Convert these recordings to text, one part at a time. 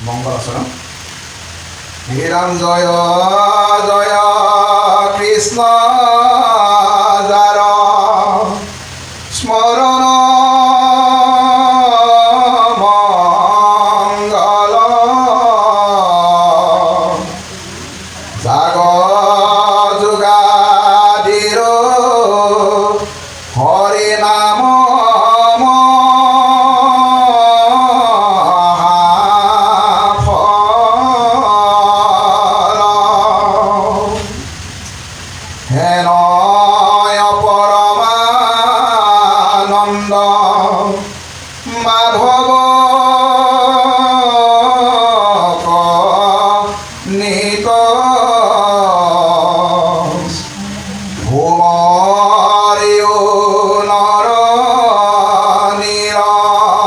মঙ্গলাচরণ। শ্রীরাম জয় জয় কৃষ্ণ যার স্মরণ মঙ্গল জাগ যুগাদির হরি নাম হেনয় পরমানন্দ মাধব নিত ভূমরিও নর নিরন্তরে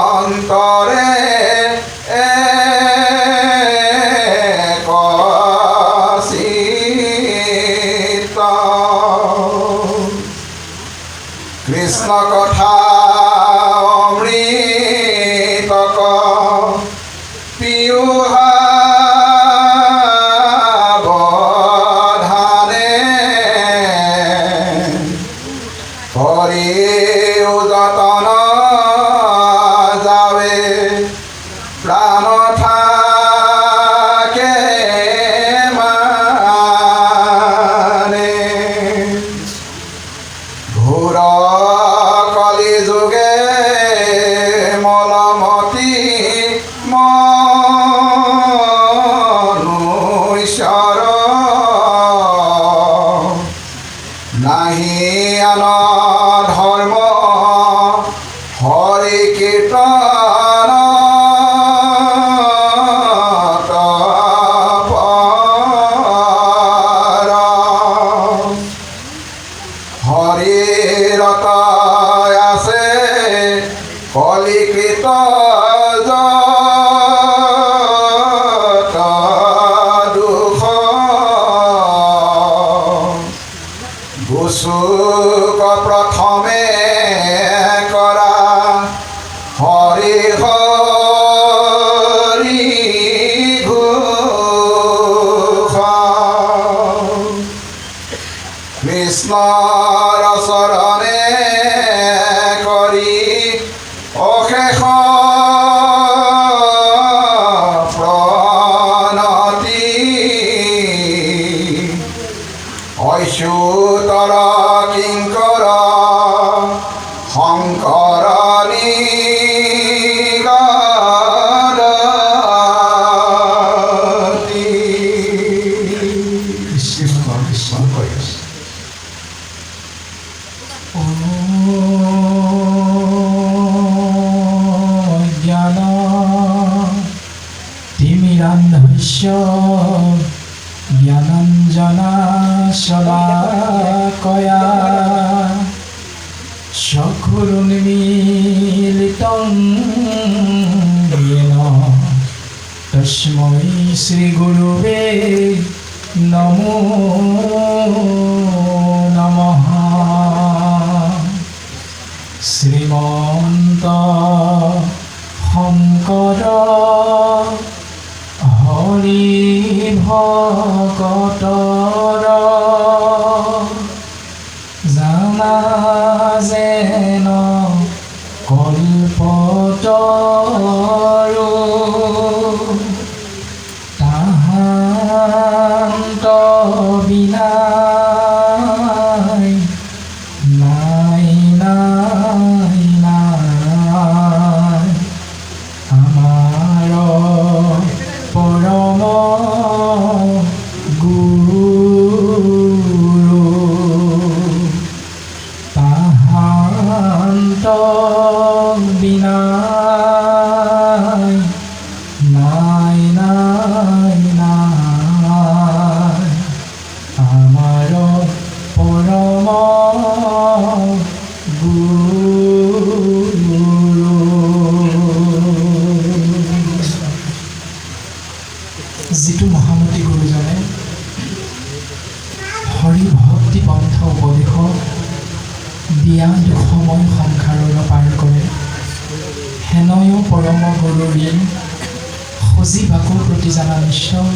কৃষ্ণ কথা অমৃতক পিয়ুহাবধানে হরি যতন যাবে প্রাণ থাকে মানে ঘোর কলি যুগে মলমতি মনুষ্যর নাহি আন ধর্ম হরি কীর্তন হরিরত আছে কলিকৃত যত দুখ গোচুক প্রথমে করা হরি হরি ঘোষ কৃষ্ণৰ চৰণে কৰি অশেষ প্ৰণতি অচ্যুতৰ কিংকৰ শংকৰ নিগদতি কৃষ্ণ কৃষ্ণ কৰি আছে। জ্ঞান তিমিৰান্ধস্য জ্ঞানাঞ্জনা শলাকয়া চক্ষুৰুন্মীলিতং येन তস্मै শ্ৰীগুৰুবে নমো নমঃ। শ্ৰীমন্ত শংকৰ হৰি ভকতৰ জানা যেন কল্পতৰু তাহান্ত বিনা নাই নাই নাই আমাৰ পৰম গুৰু তাহান্ত বিনা নাই নাই নাই আমাৰ পৰম গুৰু। যিটো মহামতী গুৰুজনে হৰি ভক্তি পন্থ উপদেশক দিয়া দুখময় সংসাৰৰ পাৰ কৰে হেনয় পৰম গুৰু ঋণ সজীৱাকৰ প্ৰতি জানা নিশ্চয়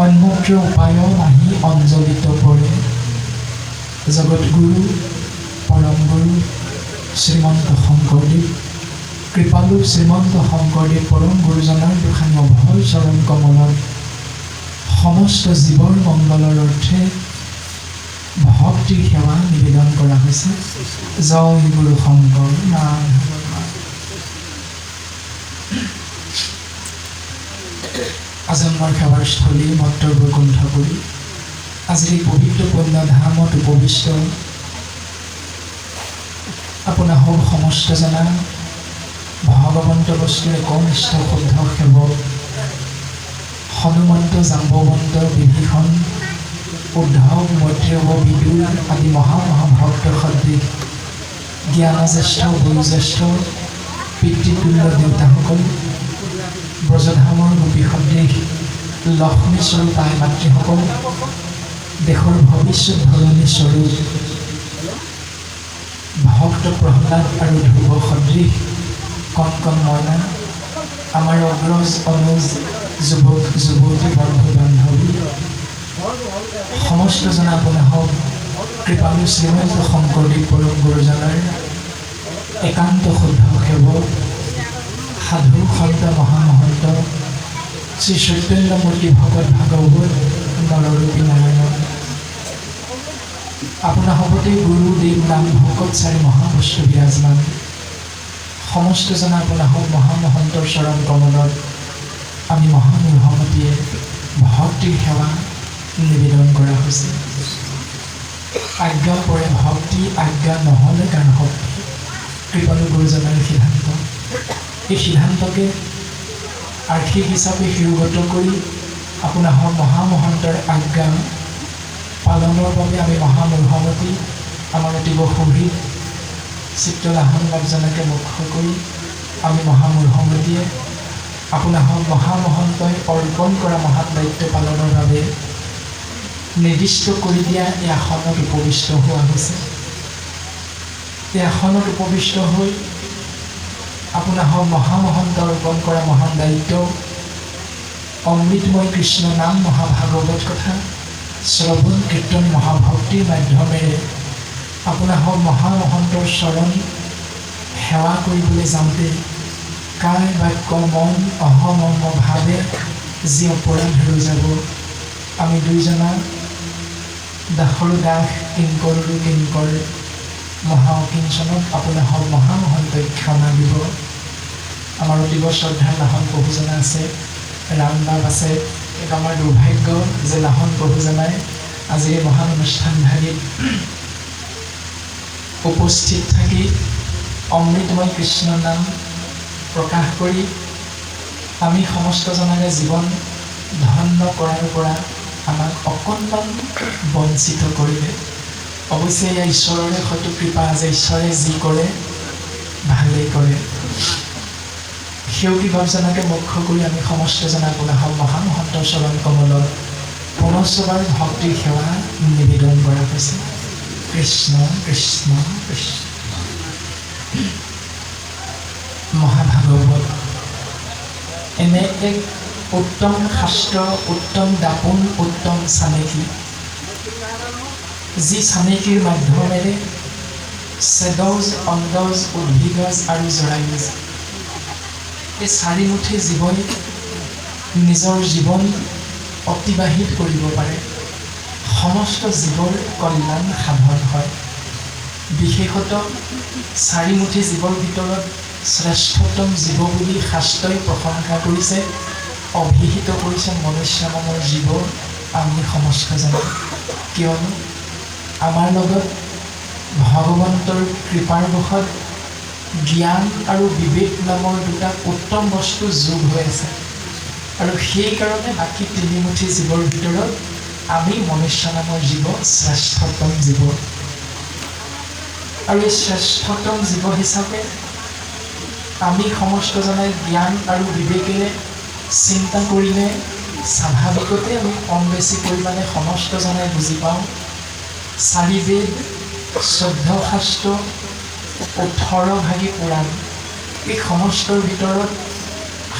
অন্যত্ৰ উপায় নাহি অঞ্জলিত পৰে জগতগুৰু পৰম গুৰু শ্ৰীমন্ত শংকৰদেৱ কৃপালু শ্ৰীমন্ত শংকৰদেৱ পৰম গুৰুজনাৰ দুখানি অভয় চৰণ কমলত সমস্ত জীৱৰ মংগলৰ অৰ্থে ভক্তিৰ সেৱা নিবেদন কৰা হৈছে। জয় গুৰু শংকৰ নাম। আজন্মৰ সেৱাৰ স্থলী মত্তৰ বৈকুণ্ঠ কৰি আজিৰ এই পবিত্ৰ পুণ্য ধামত উপবিষ্ট আপোনাৰ হওক সমস্ত জনা ভগৱন্ত বস্তুৰ একনিষ্ঠ শুদ্ধ সেৱক হনুমন্ত জাম্বৱন্ত বিভীষণ উদ্ধৱ মৈত্ৰেয় বিদুৰ আদি মহাভক্ত সদৃশ জ্ঞানজ্যেষ্ঠ বয়োজ্যেষ্ঠ পিতৃতুল্য দেউতাসকল ব্ৰজধামৰ গোপী সদৃশ লক্ষ্মী স্বৰূপ আই মাতৃসকল দেশৰ ভৱিষ্যত ধৰণী স্বৰূপ ভক্ত প্ৰহ্লাদ আৰু ধ্ৰুৱ সদৃশ কণ কণ মইনা আমাৰ অগ্ৰজ অনুজ যুৱক যুৱতী বন্ধু বান্ধৱী সমস্ত জনা আপোনাৰ হওক কৃপালু শ্ৰীমন্ত শংকৰদেৱ পৰম গুৰুজনাৰ একান্ত শুদ্ধ সেৱক সাধু সন্ত মহামহন্ত শ্ৰী চৈতন্যমূৰ্তি ভগত ভাগৱত নৰৰূপী নাৰায়ণ আপোনাৰ সবতে গুৰুদেৱ নাম ভকতচাৰী মহাবস্তু বিৰাজমান সমস্ত জনা আপোনাৰ হওক মহামহন্তৰ চৰণ কমলত আমি মহামূৰ্হমতীয়ে ভক্তিৰ সেৱা নিবেদন কৰা হৈছে। আজ্ঞা পৰে ভক্তি আজ্ঞা নহ'লে গান শক্তি কৃপালু গুৰুজনাৰ সিদ্ধান্ত এই সিদ্ধান্তকে আৰ্শিক হিচাপে শিৰোগত কৰি আপোনাৰ হওক মহামহন্তৰ আজ্ঞা পালনৰ বাবে আমি মহামূৰ্হমতী আমাৰ অতিব সুহৃদ চিত্ৰলাহন লাভজনকে মুখ্য কৰি আমি মহামূৰ্হমতীয়ে আপোনাৰ হওক মহামহন্তই অৰ্পণ কৰা মহান দায়িত্ব পালনৰ বাবে নিৰ্দিষ্ট কৰি দিয়া এই আসনত উপবিষ্ট হোৱা হৈছে। এই আসনত উপবিষ্ট হৈ আপোনাৰ হওক মহামহন্ত অৰ্পণ কৰা মহান দায়িত্ব অমৃতময় কৃষ্ণ নাম মহাভাগৱত কথা শ্ৰৱণ কীৰ্তন মহাভক্তিৰ মাধ্যমেৰে আপোনাৰ হওক মহামহন্তৰ চৰণ সেৱা কৰিবলৈ যাওঁতে কায় বাক্য মন অহমৰ্ম ভাৱে যি অপৰাধ হৈ যাব আমি দুইজনা দাসৰো দাস কিংকৰৰো কিংকৰ মহাকিঞ্চনত আপোনাৰ হওক মহামহন্তই ক্ষমা দিব। আমাৰ অতিব শ্ৰদ্ধাৰ লাহন প্ৰভুজনা আছে ৰামবাব আছে এইটো আমাৰ দুৰ্ভাগ্য যে লাহন প্ৰভুজনাই আজি এই মহান অনুষ্ঠানভাগিত উপস্থিত থাকি অমৃতময় কৃষ্ণ নাম প্ৰকাশ কৰি আমি সমস্তজনৰে জীৱন ধন্য কৰাৰ পৰা আমাক অকণমান বঞ্চিত কৰিলে। অৱশ্যে এয়া ঈশ্বৰৰে হয়তো কৃপা যে ঈশ্বৰে যি কৰে ভালেই কৰে। সেউকী ভাৱজনাকে মুখ্য কৰি আমি সমস্তজনা আপোনাৰ মহামহন্তৰ চৰণ কমলত পুনশ্চবাৰ ভক্তিৰ সেৱা নিবেদন কৰা হৈছে। কৃষ্ণ কৃষ্ণ কৃষ্ণ। মহাভাগৱত এনে এক উত্তম শাস্ত্ৰ উত্তম দাপোন উত্তম চানেকি যি চানেকিৰ মাধ্যমেৰে চেদজ অন্দজ উদ্ভিগজ আৰু জৰায়ুজ এই চাৰিমুঠি জীৱই নিজৰ জীৱন অতিবাহিত কৰিব পাৰে। সমস্ত জীৱৰ কল্যাণ সাধন হয়। বিশেষত চাৰিমুঠি জীৱৰ ভিতৰত শ্ৰেষ্ঠতম জীৱ বুলি শাস্ত্ৰই প্ৰশংসা কৰিছে অভিহিত কৰিছে মনুষ্য নামৰ জীৱ আমি সমস্তজনে। কিয়নো আমাৰ লগত ভগৱন্তৰ কৃপাৰ বশত জ্ঞান আৰু বিবেক নামৰ দুটা উত্তম বস্তু যোগ হৈ আছে আৰু সেইকাৰণে বাকী তিনিমুঠি জীৱৰ ভিতৰত আমি মনুষ্য নামৰ জীৱ শ্ৰেষ্ঠতম জীৱ আৰু এই শ্ৰেষ্ঠতম জীৱ হিচাপে আমি সমস্তজনে জ্ঞান আৰু বিবেকেৰে চিন্তা কৰিলে স্বাভাৱিকতে আমি কম বেছি পৰিমাণে সমস্তজনে বুজি পাওঁ চাৰি বেদ 14 শাস্ত্ৰ 18 ভাগী পুৰাণ এই সমস্তৰ ভিতৰত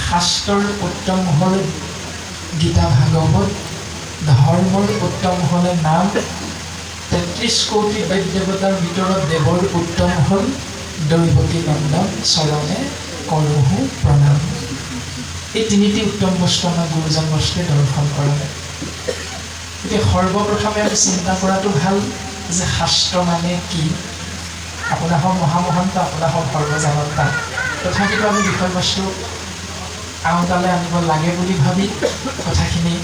শাস্ত্ৰৰ উত্তম হ'ল গীতা ভাগৱত, ধৰ্মৰ উত্তম হ'ল নাম, ৩৩ কোটি দেৱতাৰ ভিতৰত দেৱৰ উত্তম হ'ল দৈৱকী নন্দন চৰণে কৰোহো প্ৰণাম। এই তিনিটি উত্তম বস্তু আমাক গুৰুজন বস্তুৱে দৰ্শন কৰালে। এতিয়া সৰ্বপ্ৰথমে আমি চিন্তা কৰাটো ভাল যে শাস্ত্ৰ মানে কি। আপোনাৰ হওক মহামহন্ত, আপোনাৰ হওক সৰ্বজানতা, তথাপিতো আমি বিষয়বস্তু আওতালৈ আনিব লাগে বুলি ভাবি কথাখিনি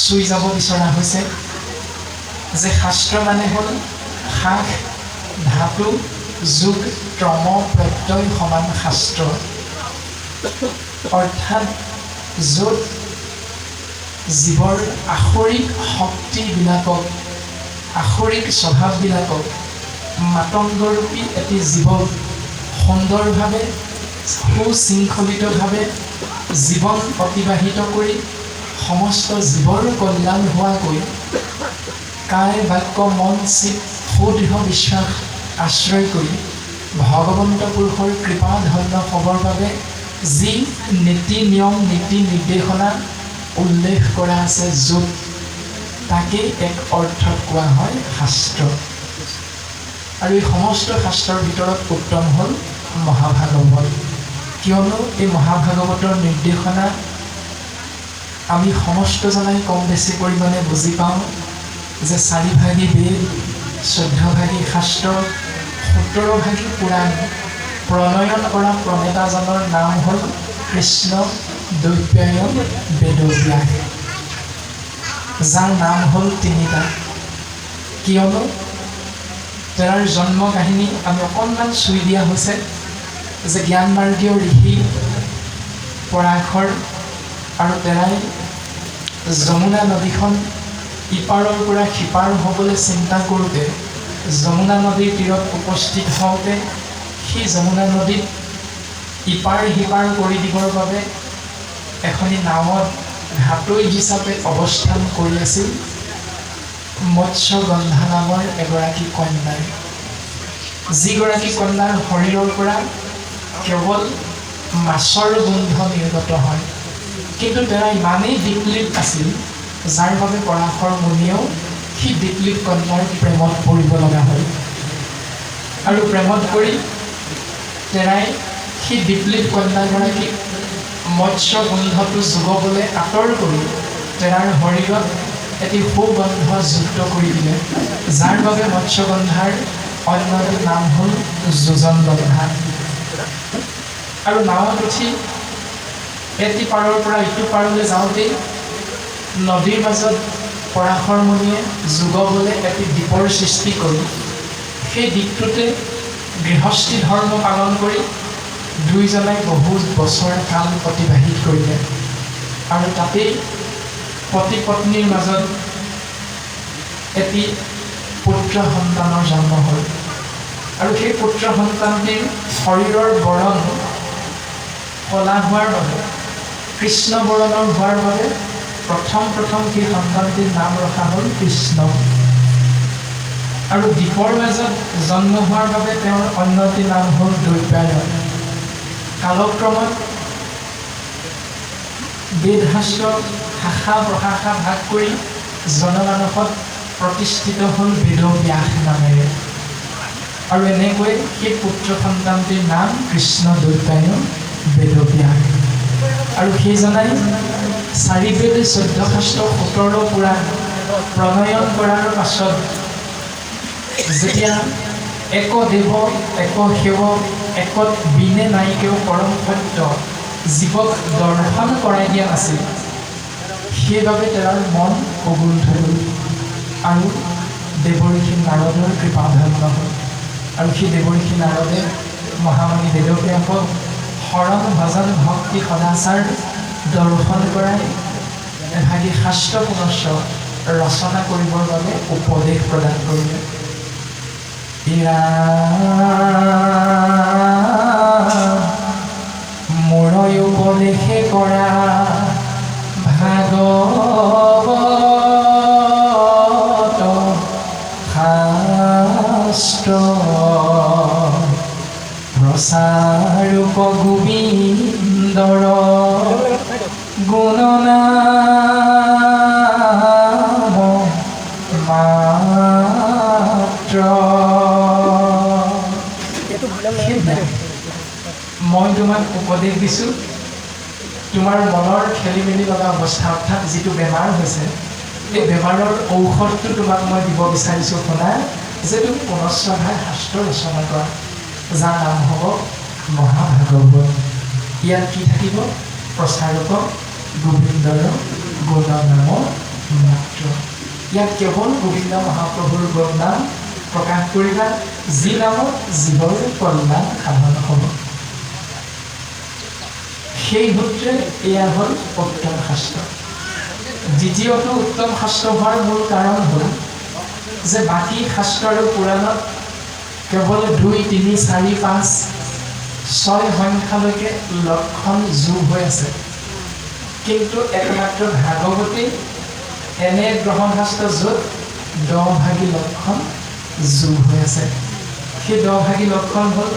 চুই যাব বিচৰা হৈছে যে শাস্ত্ৰ মানে হ'ল শাস, ধাতু, যোগ, ক্ৰম, প্ৰত্যয় সমান শাস্ত্ৰ। অৰ্থাৎ য'ত জীৱৰ আসৰিক শক্তিবিলাকক, আসৰিক স্বভাৱবিলাকক মাতংগৰূপী এটি জীৱক সুন্দৰভাৱে সুশৃংখলিতভাৱে জীৱন অতিবাহিত কৰি সমস্ত জীৱৰ কল্যাণ হোৱাকৈ কায় বাক্য মন চিত সুদৃঢ় বিশ্বাস আশ্ৰয় কৰি ভগৱন্ত পুৰুষৰ কৃপা ধন্য হ'বৰ বাবে যি নীতি নিয়ম নীতি নিৰ্দেশনা উল্লেখ কৰা আছে, য'ত তাকেই এক অৰ্থত কোৱা হয় শাস্ত্ৰ। আৰু এই সমস্ত শাস্ত্ৰৰ ভিতৰত উত্তম হ'ল মহাভাগৱত। কিয়নো এই মহাভাগৱতৰ নিৰ্দেশনা আমি সমস্তজনাই কম বেছি পৰিমাণে বুজি পাওঁ যে ৪ ভাগী বেদ, ১৪ ভাগী শাস্ত্ৰ, ১৭ ভাগী পুৰাণ প্ৰণয়ন কৰা প্ৰণেতাজনৰ নাম হ'ল কৃষ্ণ দ্বৈপায়ন বেদব্যাস, যাৰ নাম হ'ল তিনিটা। কিয়নো তেওঁৰ জন্ম কাহিনী আমি অকণমান চুই দিয়া হৈছে যে জ্ঞানমাৰ্গীয় ঋষি পৰাশৰ আৰু তেৰাই যমুনা নদীখন ইপাৰৰ পৰা সিপাৰ হ'বলৈ চিন্তা কৰোঁতে যমুনা নদীৰ তীৰত উপস্থিত হওঁতে সেই যমুনা নদীত ইপাৰ সিপাৰ কৰি দিবৰ বাবে এখনি নাৱত ঘাটৈ হিচাপে অৱস্থান কৰি আছিল মৎস্যগন্ধা নামৰ এগৰাকী কন্যাই, যিগৰাকী কন্যাৰ শৰীৰৰ পৰা কেৱল মাছৰ গোন্ধ নিৰ্গত হয়। কিন্তু তেওঁ ইমানেই দীপলিপ আছিল যাৰ বাবে পৰাশৰ মুনিয়েও সেই দীপলিপ কন্যাৰ প্ৰেমত পৰিব লগা হয়। আৰু প্ৰেমত পৰি তেৰাই সেই দীপলিপ কন্যাগৰাকীক মৎস্য গোন্ধটো যোগাবলৈ আঁতৰ কৰি তেৰাৰ শৰীৰত এটি সুগন্ধ যুক্ত কৰি দিলে, যাৰ বাবে মৎস্যগন্ধাৰ অন্য এটি নাম হ'ল যোজনগন্ধা। আৰু নাৱত উঠি এটি পাৰৰ পৰা ইটো পাৰলৈ যাওঁতেই নদীৰ মাজত পৰাশৰ মুনিয়ে যোগাবলৈ এটি দ্বীপৰ সৃষ্টি কৰি সেই দ্বীপটোতে গৃহস্থী ধৰ্ম পালন কৰি দুয়োজনাই বহু বছৰ কাল অতিবাহিত কৰিলে। আৰু তাতেই পতি পত্নীৰ মাজত এটি পুত্ৰ সন্তানৰ জন্ম হ'ল। আৰু সেই পুত্ৰ সন্তানটিৰ শৰীৰৰ বৰণ কলা হোৱাৰ বাবে, কৃষ্ণ বৰণৰ হোৱাৰ বাবে প্ৰথম সেই সন্তানটিৰ নাম ৰখা হ'ল কৃষ্ণ। আৰু দ্বীপৰ মাজত জন্ম হোৱাৰ বাবে তেওঁৰ অন্য এটি নাম হ'ল দ্বৈপায়ন। কালক্ৰমত বেদ শাস্ত্ৰ শাখা প্ৰশাখা ভাগ কৰি জনমানসত প্ৰতিষ্ঠিত হ'ল বেদব্যাস নামেৰে। আৰু এনেকৈ সেই পুত্ৰ সন্তানটিৰ নাম কৃষ্ণ দ্বৈপায়ন বেদব্যাস। আৰু সেইজনাই ৪ বেদ ১৪ শাস্ত্ৰ ১৭ পুৰাণ প্ৰণয়ন কৰাৰ পাছত যেতিয়া এক দেৱ এক সেৱ একত বিনে নাইকেও পৰম সত্য জীৱক দৰ্শন কৰাই দিয়া নাছিল, সেইবাবে তেওঁৰ মন অগুণ্ঠ হ'ল আৰু দেৱঋষি নাৰদৰ কৃপা ধন্য হ'ল। আৰু সেই দেৱঋষি নাৰদে মহামণি বেদব্যাসক শৰণ ভজন ভক্তি সদাচাৰ দৰ্শন কৰাই এভাগী শাস্ত্ৰ পুনশ্চ ৰচনা কৰিবৰ বাবে উপদেশ প্ৰদান কৰিলে। মোৰৈ উপদেশে কৰা ভাগৱত শাস্ত্ৰ প্ৰচাৰক গোবিন্দৰ গুণনাম মাত্ৰ। মই তোমাক উপদেশ দিছোঁ, তোমাৰ মনৰ খেলি মেলি লগা অৱস্থা অৰ্থাৎ যিটো বেমাৰ হৈছে, এই বেমাৰৰ ঔষধটো তোমাক মই দিব বিচাৰিছোঁ। শুনা যে তুমি পুনশ্চভাই শাস্ত্ৰ ৰচনা কৰা, যাৰ নাম হ'ব মহাভাগৱত। ইয়াত কি থাকিব? প্ৰচাৰক গোবিন্দৰ গুণনাম মাত্ৰ। ইয়াত কেৱল গোবিন্দ মহাপ্ৰভুৰ গুণনাম প্ৰকাশ কৰিবা, যি নামত জীৱৰ কল্যাণ সাধন হ'ব। সেই সূত্ৰে এয়া হ'ল উত্তম শাস্ত্ৰ। দ্বিতীয়টো উত্তম শাস্ত্ৰ হোৱাৰ মূল কাৰণ হ'ল যে বাকী শাস্ত্ৰ আৰু পুৰাণত কেৱল 2, 3, 4, 5, 6 সংখ্যালৈকে লক্ষণ যোগ হৈ আছে, কিন্তু একমাত্ৰ ভাগৱতী এনে গ্ৰহণ শাস্ত্ৰ য'ত 10 ভাগী লক্ষণ যোগ হৈ আছে। সেই 10 ভাগী লক্ষণ হ'ল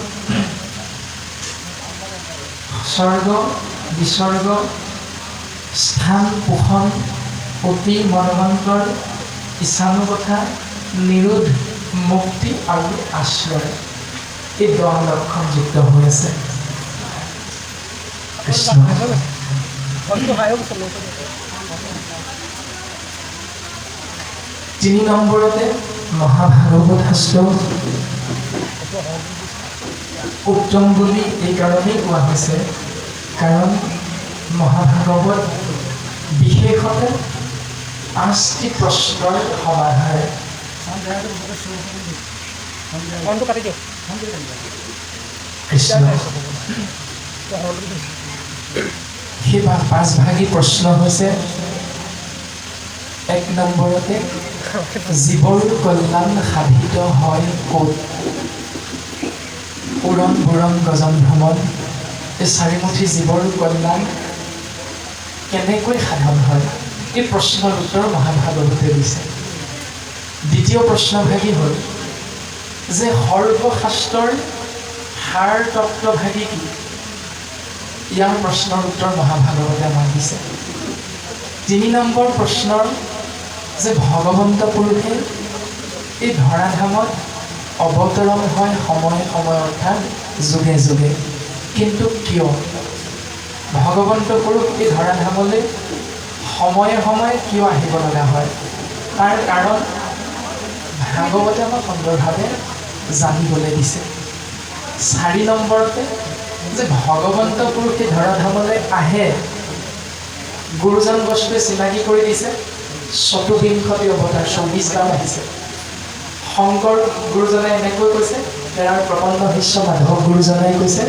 স্বৰ্গ, বিসৰ্গ, স্থান, পোষণ, অতি, মৰ্মান্তৰ, ইচ্ছানুকথা, নিৰোধ, মুক্তি আৰু আশ্ৰয়। এই 10 লক্ষণ যুক্ত হৈ আছে। কৃষ্ণ। 3 নম্বৰতে মহাভাগৱত শাস্ত্ৰ উত্তম বুলি এইকাৰণেই কোৱা হৈছে, কাৰণ মহাভাগৱত বিশেষতে 5টি প্ৰশ্নৰ সমাধান। কৃষ্ণ। সেই 5 ভাগী প্ৰশ্ন হৈছে, 1 নম্বৰতে জীৱৰ কল্যাণ সাধিত হয় ক'ত? উৰণ বুৰণ গজন ভ্ৰমণ, এই 4মুঠি জীৱৰ কল্যাণ কেনেকৈ সাধন হয়? এই প্ৰশ্নৰ উত্তৰ মহাভাগৱতে দিছে। দ্বিতীয় প্ৰশ্নভাগী হ'ল যে সৰ্বশাস্ত্ৰৰ সাৰ তত্ত্বভাগী কি? ইয়াৰ প্ৰশ্নৰ উত্তৰ মহাভাগৱতে আমাক দিছে। 3 নম্বৰ প্ৰশ্নৰ যে ভগৱন্ত পুৰুষে এই ধৰাধামত অৱতৰণ হয় সময়ে সময়ে অৰ্থাৎ যুগে যুগে, কিন্তু কিয় ভগৱন্ত পুৰুষ এই ধৰাধামলৈ সময়ে সময়ে কিয় আহিব লগা হয়? তাৰ কাৰণ ভাগৱতে আমাক সুন্দৰভাৱে জানিবলৈ দিছে। 4 নম্বৰতে যে ভগৱন্ত পুৰুষে ধৰাধামলৈ আহে, গুৰুজন বস্তুৱে চিনাকি কৰি দিছে। 24 অৱতাৰ 24 বাৰ আহিছে। শংকৰ গুৰুজনে এনেকৈ কৈছে, তেওঁৰ প্ৰবন্ধ শিষ্য মাধৱ গুৰুজনে কৈছে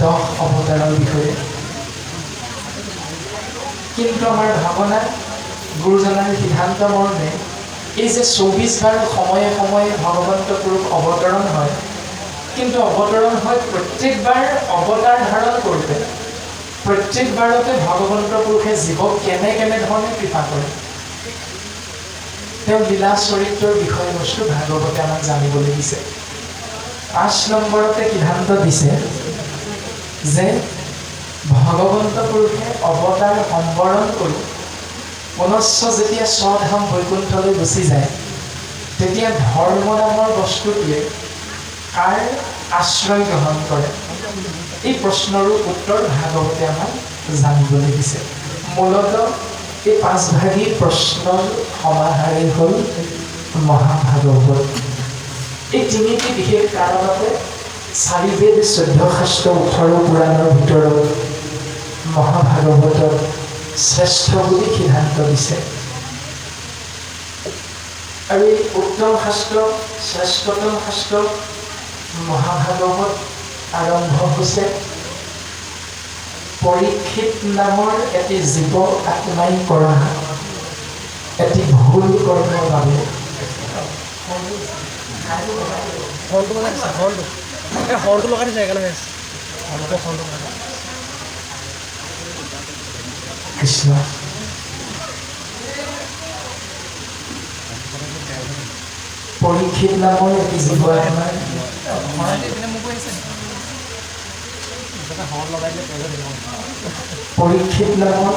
10 অৱতাৰৰ বিষয়ে। কিন্তু আমাৰ ভাৱনা গুৰুজনাৰ সিদ্ধান্ত মৰ্মে এই যে 24 বাৰ সময়ে সময়ে ভগৱন্ত পুৰুষ অৱতৰণ হয়, কিন্তু অৱতৰণ হয় প্ৰত্যেকবাৰ অৱতাৰ ধাৰণ কৰোঁতে প্ৰত্যেকবাৰতে ভগৱন্ত পুৰুষে জীৱক কেনেধৰণে কৃপা কৰে, তেওঁ লীলা চৰিত্ৰৰ বিষয়বস্তু ভাগৱতে আমাক জানিবলৈ দিছে। 5 নম্বৰতে সিদ্ধান্ত দিছে যে ভগৱন্ত পুৰুষে অৱতাৰ সম্বৰণ কৰি পুনশ্চ যেতিয়া স্বধাম বৈকুণ্ঠলৈ গুচি যায়, তেতিয়া ধৰ্ম নামৰ বস্তুটোৱে কাৰ আশ্ৰয় গ্ৰহণ কৰে? এই প্ৰশ্নৰো উত্তৰ ভাগৱতে আমাক জানিবলৈ দিছে। মূলতঃ এই 5 ভাগী প্ৰশ্নৰ সমাহাৰেই হ'ল মহাভাগৱত। এই 3টি বিশেষ কাৰণতে 4 বেদ 14 শাস্ত্ৰ 18 পুৰাণৰ ভিতৰত মহাভাগৱতক শ্ৰেষ্ঠ বুলি সিদ্ধান্ত দিছে। আৰু এই উত্তম শাস্ত্ৰ, শ্ৰেষ্ঠতম শাস্ত্ৰ মহাভাগৱত আৰম্ভ হৈছে পৰীক্ষিত নামৰ এটি জীৱ আত্মাই কৰা এটি ভুল কৰ্মৰ বাবে। কৃষ্ণ। পৰীক্ষিত নামৰ এটি জীৱ আত্মাই পৰীক্ষিত নামৰ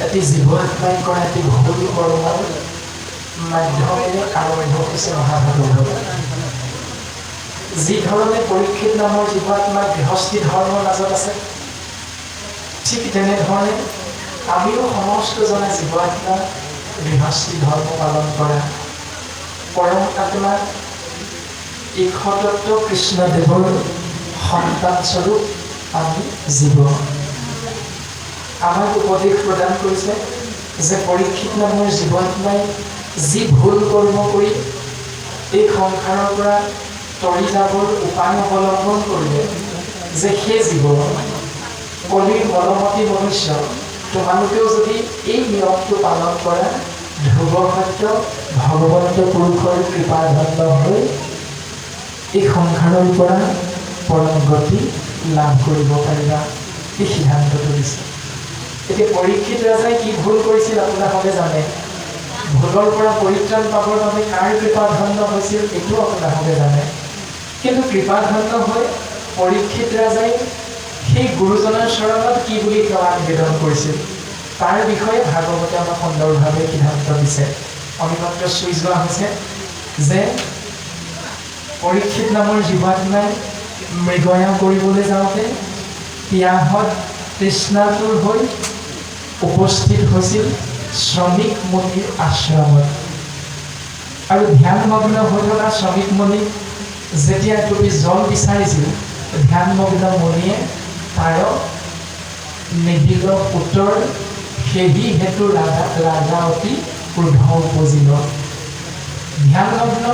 এটি জীৱাত্মাই কৰা এটি ভুল কৰ্মৰ মাধ্যমেৰে আৰম্ভ হৈছে মহাভাৰতৰ। যি ধৰণে পৰীক্ষিত নামৰ জীৱাত্মা গৃহস্থী ধৰ্মৰ মাজত আছে, ঠিক তেনেধৰণে আমিও সমস্ত জনা জীৱাত্মা গৃহস্থী ধৰ্ম পালন কৰা পৰম আত্মা ঈশ্বৰতত্ত্ব কৃষ্ণদেৱৰ সন্তানস্বৰূপ আমি জীৱ। আমাক উপদেশ প্ৰদান কৰিছে যে পৰীক্ষিত নামৰ জীৱাত্মাই যি ভুল কৰ্ম কৰি এই সংসাৰৰ পৰা তৰি যাবৰ উপায় অৱলম্বন কৰিলে, যে সেই জীৱ কলিৰ বলমতী মনুষ্য, তোমালোকেও যদি এই নিয়মটো পালন কৰা, ধ্ৰুৱ সত্য ভগৱন্ত পুৰুষৰ কৃপাধন্য হৈ এই সংসাৰৰ পৰা পৰম গতি লাভ কৰিব পাৰিবা। এই সিদ্ধান্তটো দিছে। এতিয়া পৰীক্ষিত ৰজাই কি ভুল কৰিছিল আপোনালোকে জানে। ভুলৰ পৰা পৰিত্ৰাণ পাবৰ বাবে কাৰ কৃপাধন্য হৈছিল এইটোও আপোনালোকে জানে। কিন্তু কৃপাধন্য হৈ পৰীক্ষিত ৰাজাই সেই গুৰুজনৰ চৰণত কি বুলি সেৱা নিবেদন কৰিছিল তাৰ বিষয়ে ভাগৱতে আমাক সুন্দৰভাৱে সিদ্ধান্ত দিছে। আমি মাত্ৰ চুই যোৱা হৈছে যে পৰীক্ষিত নামৰ জীৱাত্মাই মৃগয়া কৰিবলৈ যাওঁতে পিয়াহত তৃষ্ণাতুৰ হৈ উপস্থিত হৈছিল শ্ৰমিক মুনিৰ আশ্ৰমত। আৰু ধ্যানমগ্ন হৈ থকা শ্ৰমিক মুনিক যেতিয়া এটুপি জল বিচাৰিছিল, ধ্যানমগ্ন মুনিয়ে তাৰ নিদিল উত্তৰ, সেহি হেতু ৰাজা অতি ক্ৰোধ উপজিল। ধ্যানমগ্ন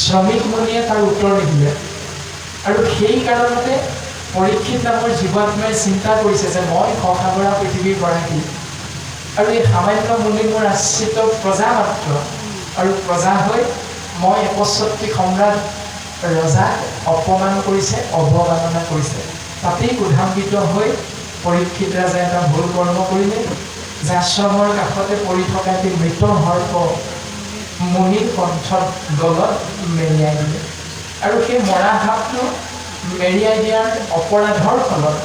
শ্ৰমিক মুনিয়ে তাৰ উত্তৰ নিদিলে। আৰু সেই কাৰণতে পৰীক্ষিত নামৰ জীৱাত্মাই চিন্তা কৰিছে যে মই সসাগৰা পৃথিৱীৰ গৰাকী, আৰু এই সামান্য মুনি মোৰ আশ্ৰিত প্ৰজা মাত্ৰ, আৰু প্ৰজা হৈ মই একচ্ছত্ৰী সম্ৰাট ৰজাক অপমান কৰিছে, অৱমাননা কৰিছে। তাতেই ক্ৰোধান্বিত হৈ পৰীক্ষিত ৰাজাই এটা ভুল কৰ্ম কৰিলে যে আশ্ৰমৰ কাষতে পৰি থকা এটি মৃত সৰ্প মুনিৰ কণ্ঠত গলত মেৰিয়াই দিলে। আৰু সেই মৰা সাপটো মেৰিয়াই দিয়াৰ অপৰাধৰ ফলত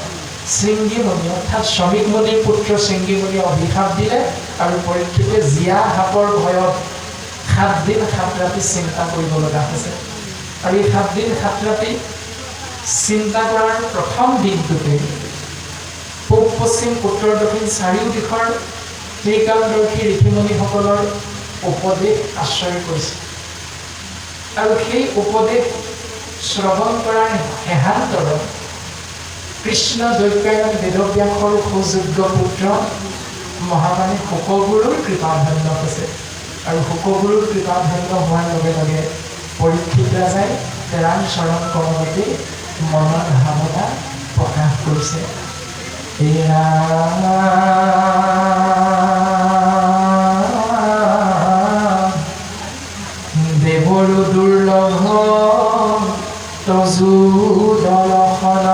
শৃংগী মুনি অৰ্থাৎ শ্ৰমিক মুনিৰ পুত্ৰ শৃংগী মুনিয়ে অভিশাপ দিলে। আৰু পৰীক্ষিতে জীয়া সাপৰ ভয়ত 7 দিন 7 ৰাতি চিন্তা কৰিব লগা হৈছে। আৰু এই 7 দিন 7 ৰাতি চিন্তা কৰাৰ প্ৰথম দিনটোতে পূব পশ্চিম উত্তৰ দক্ষিণ চাৰিও দিশৰ ত্ৰিকালদৰ্শী ঋষিমুনিসকলৰ উপদেশ আশ্ৰয় কৰিছে। আৰু সেই উপদেশ শ্ৰৱণ কৰাৰ হেহান্তৰত কৃষ্ণ দৈপায়ন বেদব্যাসৰ সুযোগ্য পুত্ৰ মহামানী শুকগুৰুৰ কৃপাধন্য হৈছে। আৰু শুকগুৰুৰ কৃপাধন্য হোৱাৰ লগে লগে পৰীক্ষিত ৰাজাই ৰাম চৰণ কমলতে মনৰ ভাৱনা প্ৰকাশ কৰিছে। দেৱৰো দুৰ্লভ তজু দলখন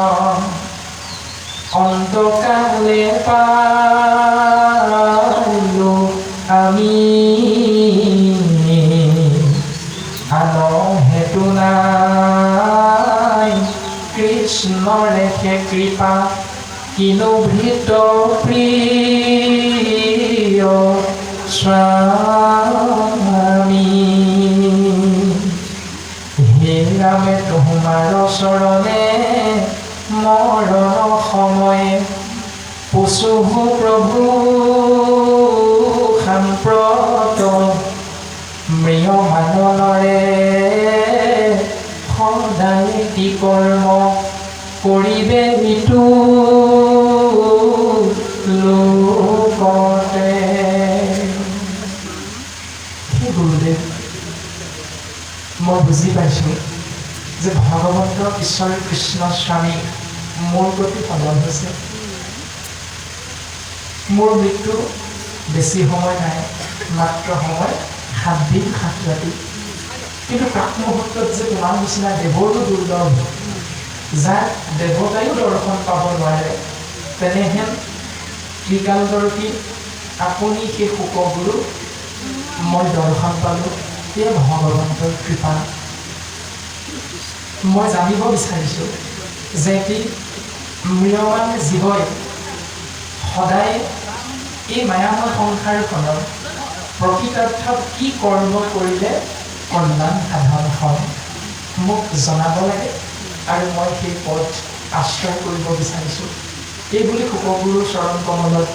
অন্তকালে পালো আমি, আন হেতু নাই কৃষ্ণৰে কৃপা, কিনো ভৃত প্ৰিয় স্বামী। হে ৰামে তোমাৰ চৰণে মৰণ সময়ে পশুহু প্ৰভু সাম্প্ৰত, মৃয়মানৰে সদায় কি কৰ্ম কৰিবে ইটো লোকতে। হে গুৰুদেৱ, মই বুজি পাইছোঁ যে ভগৱন্ত ঈশ্বৰ কৃষ্ণ স্বামী মোৰ প্ৰতি সবল হৈছে। মোৰ মৃত্যু বেছি সময় নাই, মাত্ৰ সময় 7 দিন 7 ৰাতি। কিন্তু প্ৰাক মুহূৰ্তত যে তোমাৰ নিচিনা দেৱৰো দুৰ্লভ, যাক দেৱতায়ো দৰ্শন পাব নোৱাৰে, তেনেহেন ত্ৰিকালদৰ্শী আপুনি সেই শুকগুৰু মই দৰ্শন পালোঁ। এয়া ভগৱন্তৰ কৃপা। মই জানিব বিচাৰিছোঁ যে এটি ম্ৰিয়মান জীৱই সদায় এই মায়াময় সংসাৰখনৰ প্ৰকৃতাৰ্থত কি কৰ্ম কৰিলে কল্যাণ সাধন হয় মোক জনাব লাগে আৰু মই সেই পথ আশ্ৰয় কৰিব বিচাৰিছোঁ। এইবুলি শুকগুৰুৰ চৰণ কমলত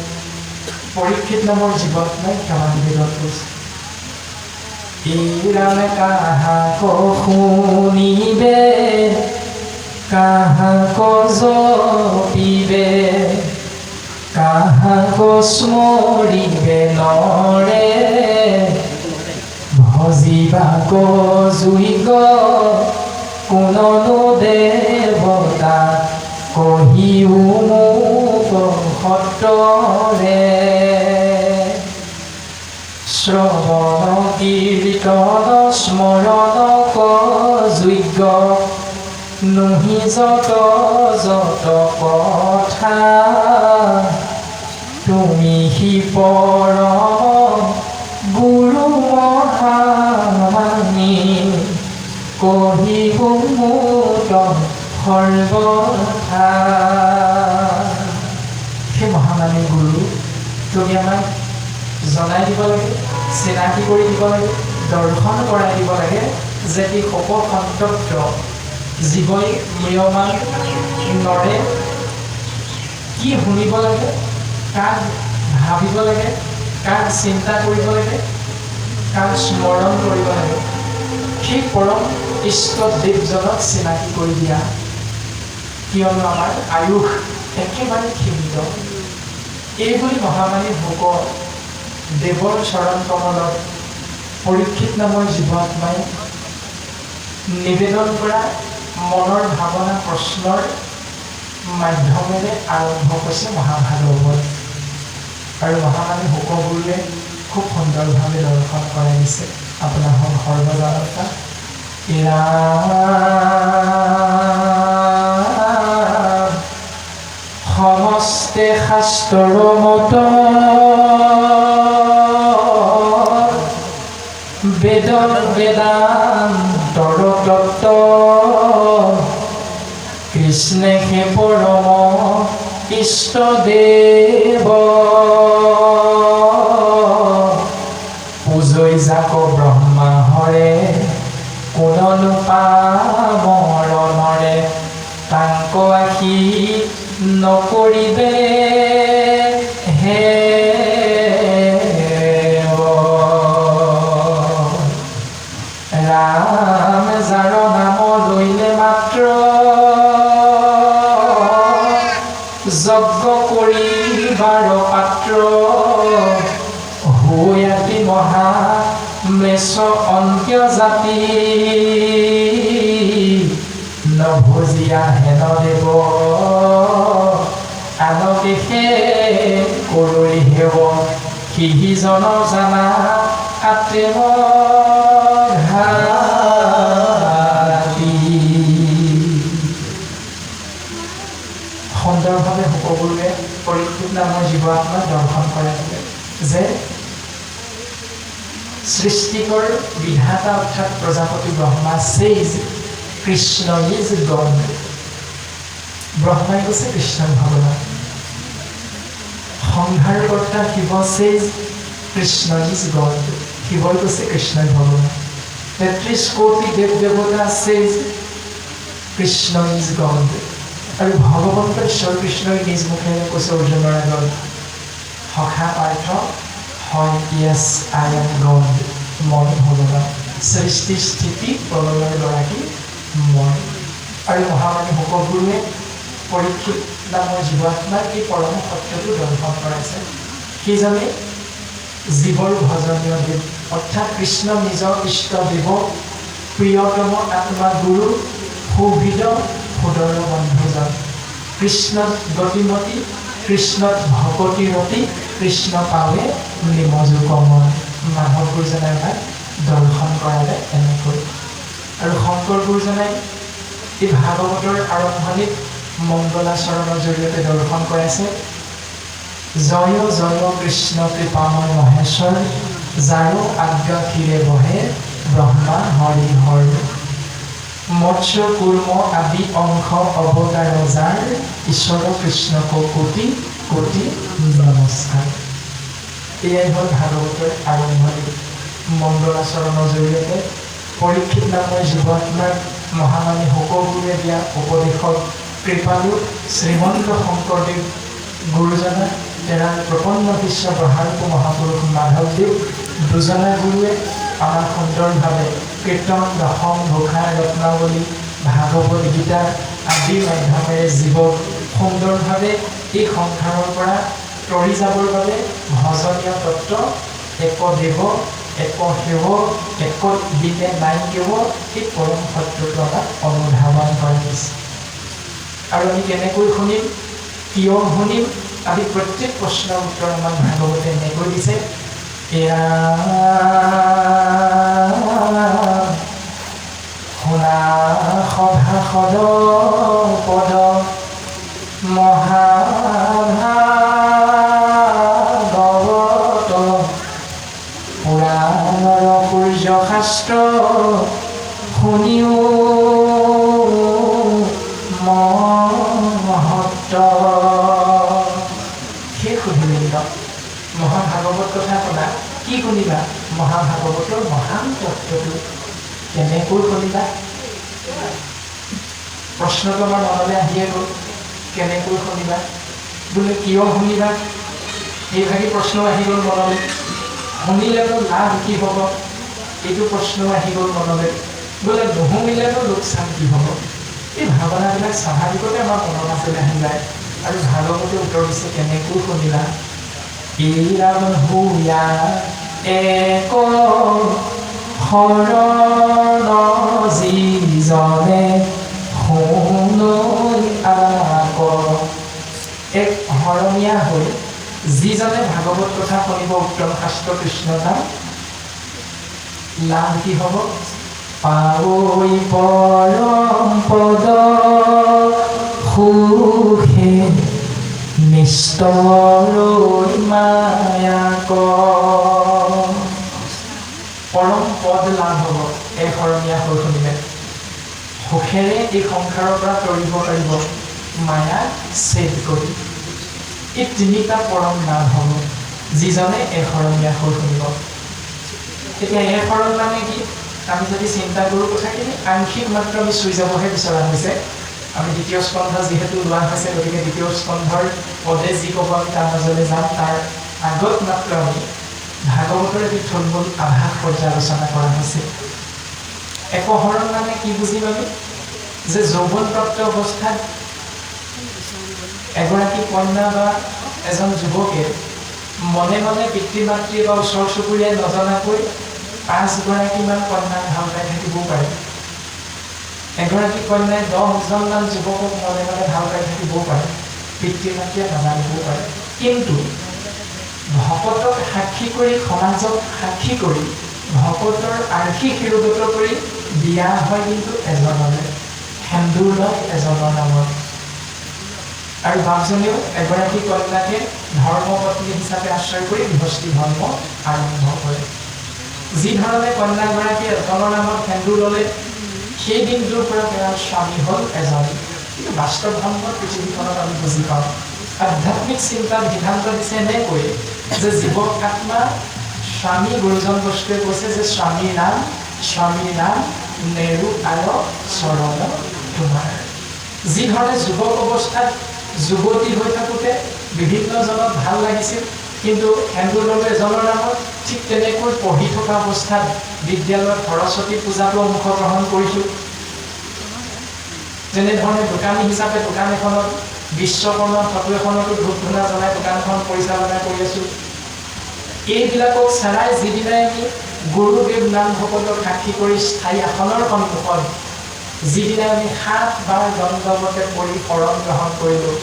পৰীক্ষিত নামৰ জীৱত মই ক্ষমা নিবেদন কৰিছোঁ। এইৰামে কাহাক শুনিবে কাহাক জপিবে কাহাক স্মৰিবে নৰে ভজিবাক জুইগ কোননো দেৱতা কহিও মোক সত্তৰে শ্ৰৱণ কীৰ্তন স্মৰণ যোগ্য নহি যত যত কথা তুমি হি পৰম গুৰু মহামানী কহিব মোক সৰ্বথা। সেই মহামানী গুৰু তুমি আমাক জনাই দিব লাগে, চিনাকি কৰি দিব লাগে, দৰ্শন কৰাই দিব লাগে যে এই শোকসন্তপ্ত জীৱই ম্ৰিয়মান নৰে কি শুনিব লাগে, কাক ভাবিব লাগে, কাক চিন্তা কৰিব লাগে, কাক স্মৰণ কৰিব লাগে, সেই পৰম ইষ্ট দেৱজনক চিনাকি কৰি দিয়া। কিয়নো আমাৰ আয়ুস একেবাৰে সীমিত। এইবুলি মহামানী ভোক দেৱৰ চৰণ কমলত পৰীক্ষিত নামৰ জীৱাত্মাই নিবেদন কৰা মনৰ ভাৱনা প্ৰশ্নৰ মাধ্যমেৰে আৰম্ভ কৰিছে মহাভাগৱত। আৰু মহামানী ভোকগুৰুৱে খুব সুন্দৰভাৱে দৰ্শন কৰাই দিছে আপোনাৰ সৰ্বজনতা। সমস্তে শাস্ত্ৰৰ মত বেদ বেদান্তৰ তত্ত্ব কৃষ্ণে হে পৰম ইষ্ট দেৱ পূজৈ যাক ব্ৰহ্মা হৰে কোননো পামৰণৰে তাংক আশী নকৰিবে হে ৰাম যাৰ নাম লৈলে মাত্ৰ যজ্ঞ কৰিবাৰ পাত্ৰ হৈয়াতি মহা মেষ অন্ত্য জাতি নভজিয়া হেন দেৱ আনকে হে কৰি হেৱ সিজন জানা আত্ৰেম ঘাটি। সুন্দৰভাৱে শুকগুৰুৱে পৰীক্ষিত নামৰ জীৱাত্মাক দৰ্শন কৰে যে সৃষ্টিকৰ বিধাতা অৰ্থাৎ প্ৰজাপতি Brahma says Krishna is God। ব্ৰহ্মাই কৈছে কৃষ্ণই ভগৱান। সংহাৰকৰ্তা Shiva says Krishna is God। শিৱই কৈছে কৃষ্ণই ভগৱান। ৩৩ কোটি দেৱ দেৱতা says কৃষ্ণ is God। আৰু ভগৱন্ত ঈশ্বৰ কৃষ্ণই নিজ মুখেৰে কৈছে অৰ্জুনৰ আগত সখা পাৰ্থ হয় য়েছ আই এম গড। মই ভগৱান। সৃষ্টি স্থিতি প্ৰলয়ৰ গৰাকী মই। আৰু মহামানী শুকগুৰুৱে পৰীক্ষিত নামৰ জীৱাত্মাক এই পৰম সত্যটো দৰ্শন কৰাইছে। সেইজনে জীৱৰ ভজনীয় দেৱ অৰ্থাৎ কৃষ্ণ নিজৰ ইষ্ট দেৱ প্ৰিয়তম আত্মা গুৰু সুহৃদ সুদৰ বন্ধুজন কৃষ্ণত গতিমতী কৃষ্ণত ভকতিৰতী কৃষ্ণ পাৱে নিমজু কমল। মাধৱ গুৰুজনাই তাক দৰ্শন কৰালে এনেকৈ। আৰু শংকৰ গুৰুজনাই এই ভাগৱতৰ আৰম্ভণিত মংগলাচৰণৰ জৰিয়তে দৰ্শন কৰাইছে জয় জয় কৃষ্ণ কৃপাময় মহেশ্বৰ যাৰো আজ্ঞা ক্ষীৰে বহে ব্ৰহ্মা হৰি হৰ। মৎস্য কুৰ্ম আদি অংশ অৱতাৰ যাৰ ঈশ্বৰ কৃষ্ণক কোটি কোটি নমস্কাৰ। এয়াই হ'ল ভাগৱতৰ আৰম্ভণি। মণ্ডলাচৰণৰ জৰিয়তে পৰীক্ষিত নামৰ জীৱাত্মাৰ মহামানী সকলোৰে দিয়া উপদেশক কৃপালু শ্ৰীমন্ত শংকৰদেৱ গুৰুজনা তেৰা প্ৰপন্ন শিষ্য ব্ৰহ্মাণ্ড মহাপুৰুষ মাধৱদেৱ দুজনা গুৰুৱে আমাৰ সুন্দৰভাৱে কীৰ্তন দশম ঘোষা ৰত্নাৱলী ভাগৱত গীতা আদিৰ মাধ্যমেৰে জীৱক সুন্দৰভাৱে এই সংসাৰৰ পৰা তৰি যাবৰ বাবে ভজনীয় তত্ত্ব এক দেৱ এক সেৱ এক দিনে নাই কেৱ এই পৰম সত্যটো আমাক অনুধাৱন কৰিছে। আৰু আমি কেনেকৈ শুনিম, কিয় শুনিম আদি প্ৰত্যেক প্ৰশ্নৰ উত্তৰ আমাক ভাগৱতে এনেকৈ দিছে। এয়া শুনা সভাসদ পদ মহাভাগৱত পুৰাণৰ সূৰ্য শাস্ত্ৰ শুনিও মহত্ব। সেই সুধিলিংগ মহাভাগৱত কথা শুনা, কি শুনিবা? মহাভাগৱতৰ মহান তত্ত্বটো কেনেকৈ শুনিবা? প্ৰশ্নটো আমাৰ মনলৈ আহিয়ে গ'ল, কেনেকৈ শুনিবা বোলে, কিয় শুনিবা? এইভাগী প্ৰশ্ন আহি গ'ল মনলৈ। শুনিলেতো লাভ কি হ'ব, এইটো প্ৰশ্ন আহি গ'ল মনলৈ। বোলে নুশুনিলেতো লোকচান কি হ'ব? এই ভাৱনাবিলাক স্বাভাৱিকতে আমাৰ মনৰ মাজলৈ আহি যায়। আৰু ভাগৱতে উত্তৰ দিছে কেনেকৈ শুনিলা। এইৰাম হুয়া এক শৰণ যিজনে শুনৈ আক। এক শৰণীয়া হৈ যিজনে ভাগৱত কথা শুনিব, উত্তম শাস্ত্ৰ কৃষ্ণ নাম, লাভ কি হ'ব? পাৱৈ পৰম পদ সুখে নিস্তৰৈ মায়াক। পৰম পদ লাভ হ'ব এই শৰণীয়া হৈ শুনিলে। সুখেৰে এই সংসাৰৰ পৰা তৰিব পাৰিব মায়া ছেদ কৰি। এই তিনিটা পৰম লাভ হ'ব যিজনে এই শৰণীয়া হৈ শুনিব। এতিয়া এই শৰণ মানে কি? আমি যদি চিন্তা কৰোঁ কথাখিনি আংশিক মাত্ৰ আমি চুই যাবহে বিচৰা হৈছে। আমি দ্বিতীয় স্কন্ধ যিহেতু লোৱা হৈছে, গতিকে দ্বিতীয় স্কন্ধৰ পদে যি ক'ব আমি তাৰ মাজলৈ যাম। তাৰ আগত মাত্ৰ আমি ভাগৱতৰ এটি থুলমূল আভাস পৰ্যালোচনা কৰা হৈছে। একশৰণ মানে কি বুজিম আমি? যে যৌৱনপ্ৰাপ্ত অৱস্থাত এগৰাকী কন্যা বা এজন যুৱকে মনে মনে পিতৃ মাতৃ বা ওচৰ চুবুৰীয়াই নজনাকৈ 5গৰাকীমান কন্যাক ভাল পাই থাকিবও পাৰে। এগৰাকী কন্যাই 10জনমান যুৱকক মনে মনে ভাল পাই থাকিবও পাৰে, পিতৃ মাতৃয়ে নাজানিবও পাৰে। কিন্তু ভকতক সাক্ষী কৰি, সমাজক সাক্ষী কৰি, ভকতৰ আৰ্শী শিৰোগত কৰি বিয়া হয় কিন্তু এজনলৈ, সেন্দুৰ লয় এজনৰ নামত। আৰু বাপজনেও এগৰাকী কন্যাকে ধৰ্মপত্নী হিচাপে আশ্ৰয় কৰি গৃহস্থী ধৰ্ম আৰম্ভ কৰে। যি ধৰণে কন্যাগৰাকী এজনৰ নামত সেন্দুৰ ল'লে, সেই দিনটোৰ পৰা তেওঁৰ স্বামী হ'ল এজন। কিন্তু বাস্তৱ ধৰ্মৰ পৃথিৱীখনত আমি বুজি পাওঁ, আধ্যাত্মিক চিন্তাত সিদ্ধান্ত দিছে এনেকৈ যে জীৱক আত্মা স্বামী গুৰুজন বস্তুৱে কৈছে যে স্বামীৰ নাম নেৰু আৰু চৰণ তোমাৰ। যি ধৰণে যুৱক অৱস্থাত যুৱতী হৈ থাকোঁতে বিভিন্নজনক ভাল লাগিছিল, কিন্তু সেন্দুৰ ল'লো এজনৰ নামত, ঠিক তেনেকৈ পঢ়ি থকা অৱস্থাত বিদ্যালয়ত সৰস্বতী পূজাতো অংশগ্ৰহণ কৰিছোঁ। যেনেধৰণে দোকানী হিচাপে দোকান এখনত বিশ্বকৰ্মা ফটো এখনতো ধূপ ধূনা জ্বলাই দোকানখন পৰিচালনা কৰি আছোঁ। এইবিলাকক চাৰাই যিদিনাই আমি গুৰুদেৱ নামভকতক সাক্ষী কৰি স্থায়ী আসনৰ সন্মুখত যিদিনাই আমি 7 বাৰ দণ্ডৱতে পৰি শৰণ গ্ৰহণ কৰিলোঁ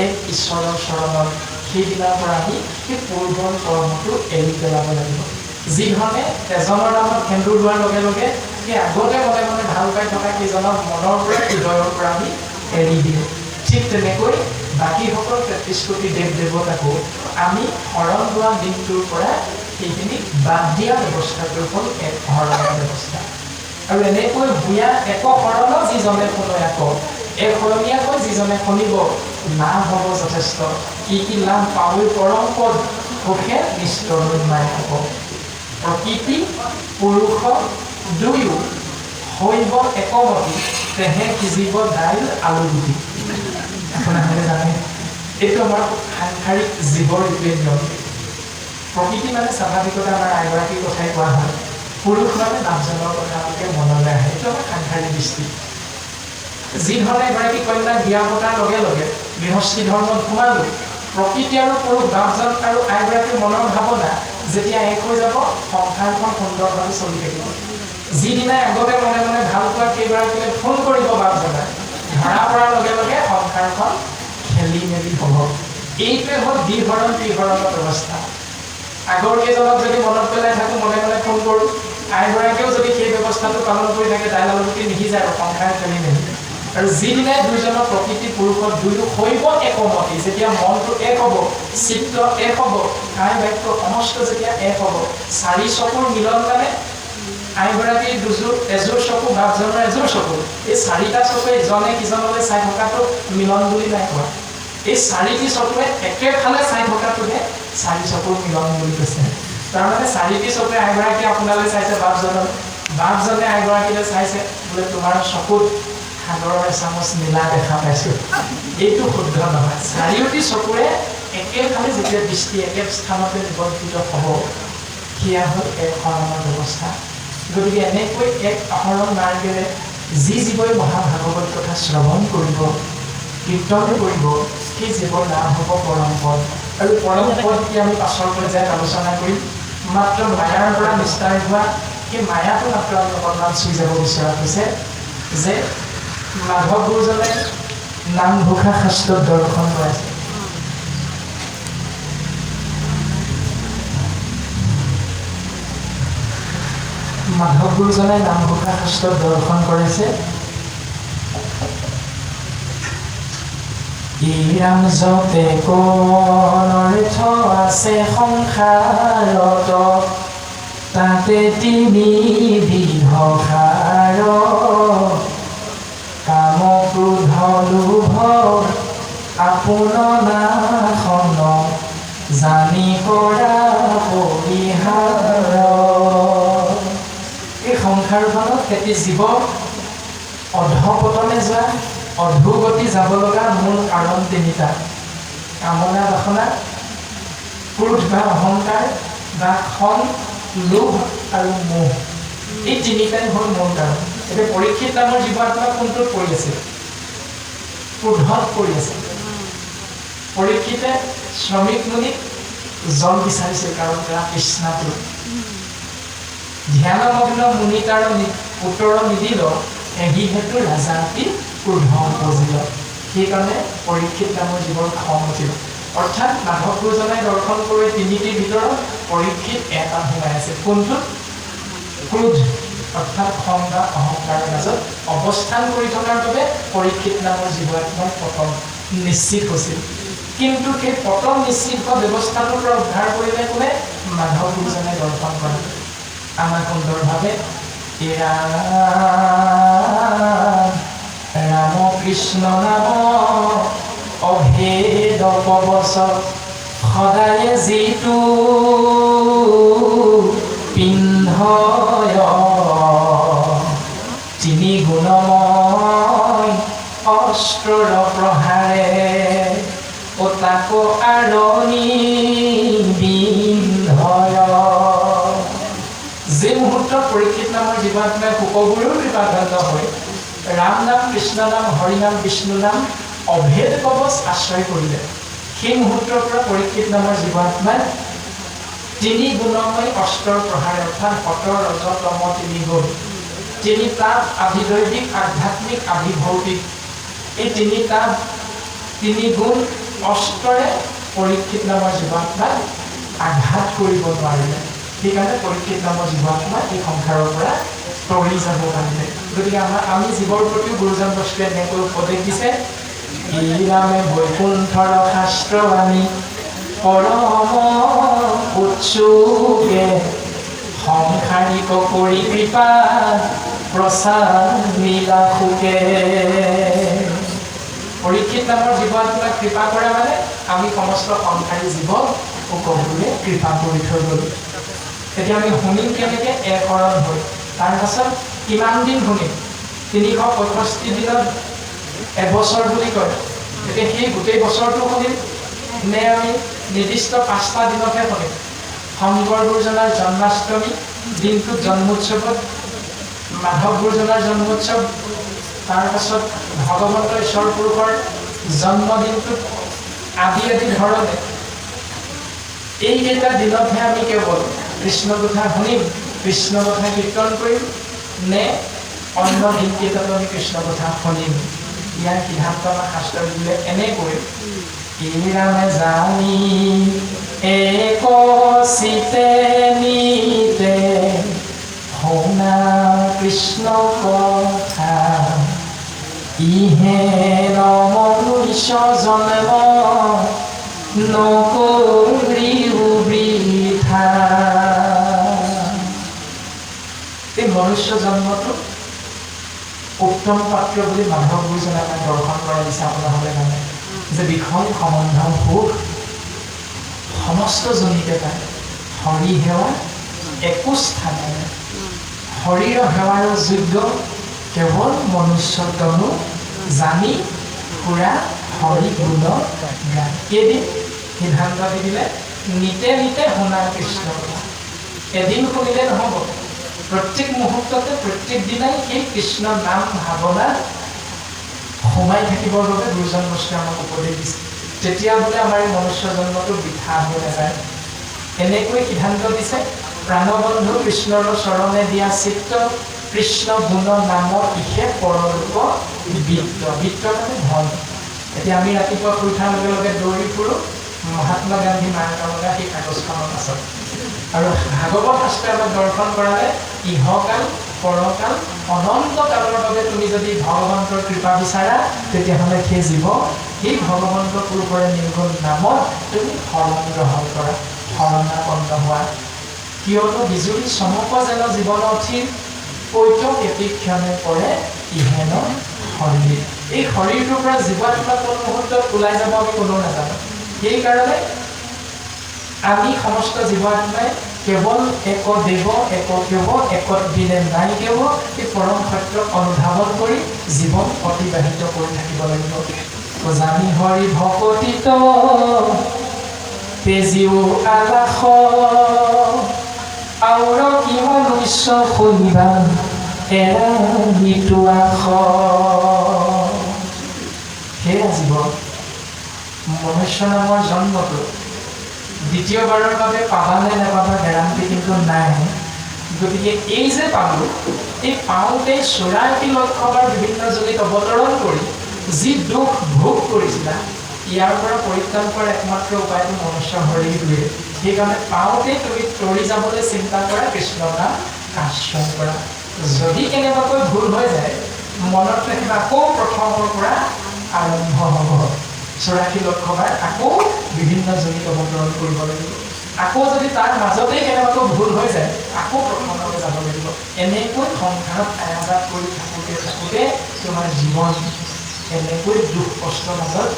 এক ঈশ্বৰৰ চৰণত, সেইদিনাৰ পৰা আমি সেই পূৰ্বৰ কৰ্মটো এৰি পেলাব লাগিব। যি ধৰণে এজনৰ নামত সেন্দুৰ লোৱাৰ লগে লগে সেই আগতে মনে মনে ভাল পাই থকা কেইজনক মনৰ পৰা হৃদয়ৰ পৰা আমি এৰি দিওঁ, ঠিক তেনেকৈ বাকীসকল 33 কোটি দেৱ দেৱতাকো আমি শৰণ লোৱা দিনটোৰ পৰা সেইখিনি বাদ দিয়া ব্যৱস্থাটো হ'ল এক শৰণৰ ব্যৱস্থা। আৰু এনেকৈ ভূঞা এক শৰণ যিজনে শুনো এক শৰণীয়াকৈ যিজনে শুনিব লাভ হ'ব যথেষ্ট কি লাভ পাৱৈ পৰম পদ সুখে নিষ্ঠৰ নাই হ'ব প্ৰকৃতি পুৰুষ দুয়ো হৈব একমতি তেহে সিজিব দাইল আলু গুটি আপোনালোকে জানে এইটো আমাৰ সাংসাৰিক জীৱৰ এইটোৱে নিয়ম প্ৰকৃতি মানে স্বাভাৱিকতে আমাৰ আইগৰাকীৰ কথাই কোৱা হয় পুৰুষ মানে লাভজনৰ কথালৈকে মনলৈ আহে এইটো আমাৰ সাংসাৰিক দৃষ্টি যি ধৰণে এগৰাকী কন্যাক বিয়া পতাৰ লগে লগে গৃহস্থী ধৰ্মত সোমালো প্ৰকৃতি আৰু পুৰুষ লাভজন আৰু আইগৰাকীৰ মনৰ ভাৱনা যেতিয়া এক হৈ যাব সংসাৰখন সুন্দৰভাৱে চলি থাকিব যিদিনাই আগতে মনে মনে ভাল পোৱা কেইগৰাকীলৈ ফোন কৰিব বাপজনে ধৰা পৰাৰ লগে লগে সংসাৰখন খেলি মেলি হ'ব এইটোৱে হ'ল দ্বিহৰণ ত্ৰিহৰণৰ ব্যৱস্থা আগৰ কেইজনক যদি মনত পেলাই থাকো মনে মনে ফোন কৰোঁ আইগৰাকীয়েও যদি সেই ব্যৱস্থাটো পালন কৰি থাকে দাইল আলুগুটি নিসিজায় আৰু সংসাৰ খেলি মেলি আৰু যিদিনাই দুইজনৰ প্ৰকৃতি পুৰুষত দুয়ো হৈব একমতি যেতিয়া মনটো এক হ'ব চিত্ত এক হ'ব কায় বাক্য সমস্ত যেতিয়া এক হ'ব চাৰি চকুৰ মিলন মানে আইগৰাকীৰ এযোৰ চকু বাপজনৰ এযোৰ চকু এই চাৰিটা চকুৱে ইজনে সিজনলৈ চাই থকাটো মিলন বুলি নাই কোৱা এই চাৰিটি চকুৱে একেফালে চাই থকাটোহে চাৰি চকুৰ মিলন বুলি কৈছে তাৰমানে চাৰিটি চকুৱে আইগৰাকী আপোনালৈ চাইছে বাপজনে আইগৰাকীলৈ চাইছে বোলে তোমাৰ চকুত সাগৰৰ এচামুচ নীলা দেখা পাইছোঁ এইটো শুদ্ধ নহয় চাৰিওটি চকুৰে একেফালে যেতিয়া দৃষ্টি একে স্থানতে নিবদ্ধিত হ'ব সেয়া হ'ল এক শৰণৰ ব্যৱস্থা গতিকে এনেকৈ এক শৰণ মাৰ্গেৰে যি জীৱই মহাভাগৱত কথা শ্ৰৱণ কৰিব কীৰ্তন কৰিব সেই জীৱৰ নাম হ'ব পৰম পদ আৰু পৰম পদ কি আমি পাছৰ পৰ্যায়ত আলোচনা কৰিম মাত্ৰ মায়াৰ পৰা নিস্তাৰ হোৱা সেই মায়াটো মাত্ৰ আমি অকণমান চুই যাব বিচৰা হৈছে যে মাধৱ গুৰুজনে নামঘোষা শাস্ত্ৰত দৰ্শন কৰাইছে মাধৱ গুৰুজনে নামঘোষা শাস্ত্ৰত দৰ্শন কৰাইছে ইৰাম যতে অৰ্থ আছে সংসাৰত তাতে তিনিবিধ সাৰ কাম ক্ৰোধ লোভ আপোন নাশন জানি কৰা পৰিহাৰ এই সংসাৰখনত এটি জীৱ অধঃপতনে যোৱা অধোগতি যাব লগা মূল কাৰণ তিনিটা কামনা বাসনা ক্ৰোধ বা অহংকাৰ বা খন লোভ আৰু মোহ এই তিনিটাই হ'ল মূল কাৰণ এতিয়া পৰীক্ষিত নামৰ জীৱাত্মা কোনটোত পৰি আছে ক্ৰোধত পৰি আছে পৰীক্ষিতে শ্ৰমিক মুনিক জল বিচাৰিছিল কাৰণ তাৰ তৃষ্ণাটো ধ্যানমগ্ন মুনি তাৰ উত্তৰ নিদিল এহি হেতু ৰাজাতি ক্ৰোধ উপজিল সেইকাৰণে পৰীক্ষিত নামৰ জীৱৰ খং উঠিল অৰ্থাৎ মাধৱ গুৰুজনাই দৰ্শন কৰি তিনিটিৰ ভিতৰত পৰীক্ষিত এটা সোমাই আছে কোনটোত ক্ৰোধ অৰ্থাৎ খং বা অহংকাৰৰ মাজত অৱস্থান কৰি থকাৰ বাবে পৰীক্ষিত নামৰ জীৱাত্মাৰ পতন নিশ্চিত হৈছিল কিন্তু সেই পতন নিশ্চিত হোৱা ব্যৱস্থাটোৰ পৰা উদ্ধাৰ কৰিলে কোনে মাধৱ গুৰুজনাই দৰ্শন কৰে আমাক সুন্দৰভাৱে ৰাম কৃষ্ণ নাম অভেদ পৱচত সদায়ে যিটো পিন্ধয় তিনি গুণময় অস্ত্ৰৰ প্ৰহাৰে তাক আৰণি বিন্ধয় যে মুহূৰ্তত পৰীক্ষিত নামৰ জীৱাত্মাই শুকগুৰুৰ কৃপাধন্য হৈ ৰাম নাম কৃষ্ণ নাম হৰি নাম বিষ্ণু নাম অভেদ কৱচ আশ্ৰয় কৰিলে সেই মুহূৰ্তৰ পৰা পৰীক্ষিত নামৰ জীৱাত্মাই তিনি গুণময় অস্ত্ৰৰ প্ৰহাৰে অৰ্থাৎ সত ৰজ তম তিনি গুণ তিনি তাপ আধিদৈৱিক আধ্যাত্মিক আধিভৌতিক এই তিনি গুণ অস্ত্ৰৰে পৰীক্ষিত নামৰ জীৱাত্মাক আঘাত কৰিব নোৱাৰিলে সেইকাৰণে পৰীক্ষিত নামৰ জীৱাত্মা এই সংসাৰৰ পৰা তৰি যাব পাৰিলে গতিকে আমি জীৱৰ প্ৰতিও গুৰুজন বস্তুৱে এনেকৈ উপদেশ দিছে ইৰামে বৈকুণ্ঠৰ শাস্ত্ৰ আমি পৰম উৎসুকে সংসাৰিক কৰি কৃপা প্ৰচাৰিলা সুকে। পৰীক্ষিত নামৰ জীৱনটোক কৃপা কৰে মানে আমি সমস্ত সংসাৰী জীৱক সকলোৱে কৃপা কৰি থৈ গ'ল। এতিয়া আমি শুনিম কেনেকৈ একৰণ হৈ, তাৰপাছত কিমান দিন শুনিম? 365 দিনত এবছৰ বুলি কয়। এতিয়া সেই গোটেই বছৰটো শুনিম নে আমি নিৰ্দিষ্ট 5টা দিনতহে শুনিম? শংকৰ গুৰুজনাৰ জন্মাষ্টমী দিনটোত জন্মোৎসৱত, মাধৱ গুৰুজনাৰ জন্মোৎসৱ, তাৰপাছত ভগৱন্ত ঈশ্বৰ পুৰুষৰ জন্মদিনটোত আদি ধৰণে এইকেইটা দিনতহে আমি কেৱল কৃষ্ণ কথা শুনিম, কৃষ্ণ কথা কীৰ্তন কৰিম, নে অন্য দিনকেইটাতো আমি কৃষ্ণ কথা শুনিম? ইয়াৰ সিদ্ধান্ত আমাৰ শাস্ত্ৰ দিলে এনেকৈ: ইৰামে জানি এক চিতে নিতে শুনা কৃষ্ণ কথা, ইহে মনুষ্য জন্ম নকৰি বৃথা। এই মনুষ্য জন্মটো উত্তম পাত্ৰ বুলি মাধৱ গুৰুজনে আমাক দৰ্শন কৰা দিছে। আপোনালোকে জানে যে বিষয় সম্বন্ধ সুখ সমস্ত জনিতে পায়, হৰি সেৱা একো স্থান নাই। হৰিৰ সেৱাৰ যোগ্য কেৱল মনুষ্য তনু জানি ফুৰা হৰি গুণ গান। কেইদিন সিদ্ধান্ত দি দিলে? নিতে নিতে শুনা কৃষ্ণ কথা। এদিন শুনিলে নহ'ব, প্ৰত্যেক মুহূৰ্ততে প্ৰত্যেক দিনাই সেই কৃষ্ণ নাম ভাৱনা সোমাই থাকিবৰ বাবে গুৰুজন বৈষ্ণৱে আমাক উপদেশ দিছে। তেতিয়া বোলে আমাৰ এই মনুষ্য জন্মটো বৃথা হৈ নাযায়। এনেকৈ সিদ্ধান্ত দিছে: প্ৰাণবন্ধু কৃষ্ণৰ চৰণে দিয়া চিত্ত, কৃষ্ণ গুণ নাম ইহে পৰলোক বৃত্ত। বৃত্ত মানে ধন। এতিয়া আমি ৰাতিপুৱা শুই উঠাৰ লগে লগে দৌৰি ফুৰোঁ মহাত্মা গান্ধী মাৰ্কা লগা সেই কাগজখনৰ পাছত। আৰু ভাগৱত শাস্ত্ৰে আমাক দৰ্শন কৰালে ইহকাল পৰকাল অনন্ত কালৰ বাবে তুমি যদি ভগৱন্তৰ কৃপা বিচাৰা, তেতিয়াহ'লে সেই জীৱ সেই ভগৱন্ত পুৰুষৰে নিৰ্গুণ নামত তুমি শৰণ গ্ৰহণ কৰা, শৰণাপন্ন হোৱা। কিয়নো বিজুলী চমক যেন জীৱন অথিৰ, পৈত এতিক্ষণে পৰে ইহেন শৰীৰ। এই শৰীৰটোৰ পৰা জীৱাত্মা কোন মুহূৰ্তত ওলাই যাব আমি কোনেও নাজানো। সেইকাৰণে আমি সমস্ত জীৱাত্মাই কেৱল এক দেৱ এক কেৱ একত দিনে নাই কেৱ এই পৰম সত্য অনুধাৱন কৰি জীৱন অতিবাহিত কৰি থাকিব লাগিব। জানি হৰি ভকতিত তেজিও আলাস, আউৰ কি মনুষ্য শুনিবা এৰা মৃত্যু আস। সেয়া জীৱন মনুষ্য নামৰ জন্মটো দ্বিতীয়বাৰৰ বাবে পাবা নে নাপাবা গেৰাণ্টি কিন্তু নাই। গতিকে এই যে পালোঁ, এই পাওঁতে 84 লক্ষবাৰ বিভিন্ন জনিত অৱতৰণ কৰি যি দুখ ভোগ কৰিছিলা, ইয়াৰ পৰা পৰিত্ৰাণ কৰাৰ একমাত্ৰ উপায়টো মনুষ্য শৰীৰটোৱে। সেইকাৰণে পাওঁতে তুমি তৰি যাবলৈ চিন্তা কৰা, কৃষ্ণ নাম আশ্ৰয় কৰা। যদি কেনেবাকৈ ভুল হৈ যায়, মনত ৰাখিবা আকৌ প্ৰথমৰ পৰা আৰম্ভ হ'ব। 84 লক্ষবাৰ আকৌ বিভিন্ন জনিত অৱতৰণ কৰিব লাগিব। আকৌ যদি তাৰ মাজতেই কেনেবাকৈ ভুল হৈ যায়, আকৌ প্ৰথমলৈ যাব লাগিব। এনেকৈ সংসাৰত আয়াবাদ কৰি থাকোঁতে তোমাৰ জীৱন এনেকৈ দুখ কষ্টৰ মাজত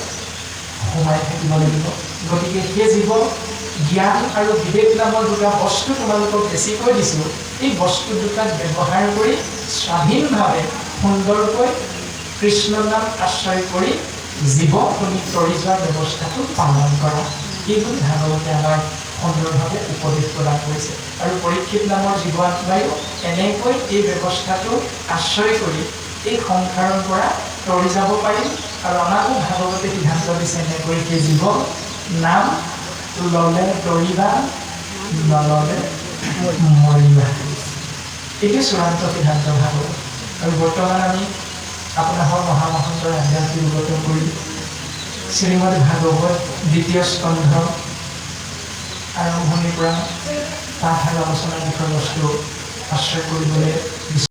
সোমাই থাকিব লাগিব। গতিকে সেই জীৱ জ্ঞান আৰু বিবেক নামৰ দুটা বস্তু তোমালোকক বেছিকৈ দিছোঁ। এই বস্তু দুটাক ব্যৱহাৰ কৰি স্বাধীনভাৱে সুন্দৰকৈ কৃষ্ণ নাম আশ্ৰয় কৰি জীৱ তুমি তৰি যোৱাৰ ব্যৱস্থাটো পালন কৰা। এইবোৰ ভাগৱতে আমাক সুন্দৰভাৱে উপদেশ প্ৰদান কৰিছে। আৰু পৰীক্ষিত নামৰ জীৱাত্মায়ো এনেকৈ এই ব্যৱস্থাটো আশ্ৰয় কৰি এই সংসাৰৰ পৰা তৰি যাব পাৰিম। আৰু আমাকো ভাগৱতে সিদ্ধান্ত দিছে এনেকৈ সেই জীৱ নাম ল'লে তৰিবা, নল'লে মৰিবা। এইটো চূড়ান্ত সিদ্ধান্ত ভাগৱত। আৰু বৰ্তমান আমি আপোনালোকৰ মহামহন্তৰ আধ্যাত্মিক বিগত কৰি শ্ৰীমদ ভাগৱত 2য় স্কন্ধ আৰম্ভণিৰ পৰা পাঠ আৰু আলোচনাৰ বিষয়বস্তু আশ্ৰয় কৰিবলৈ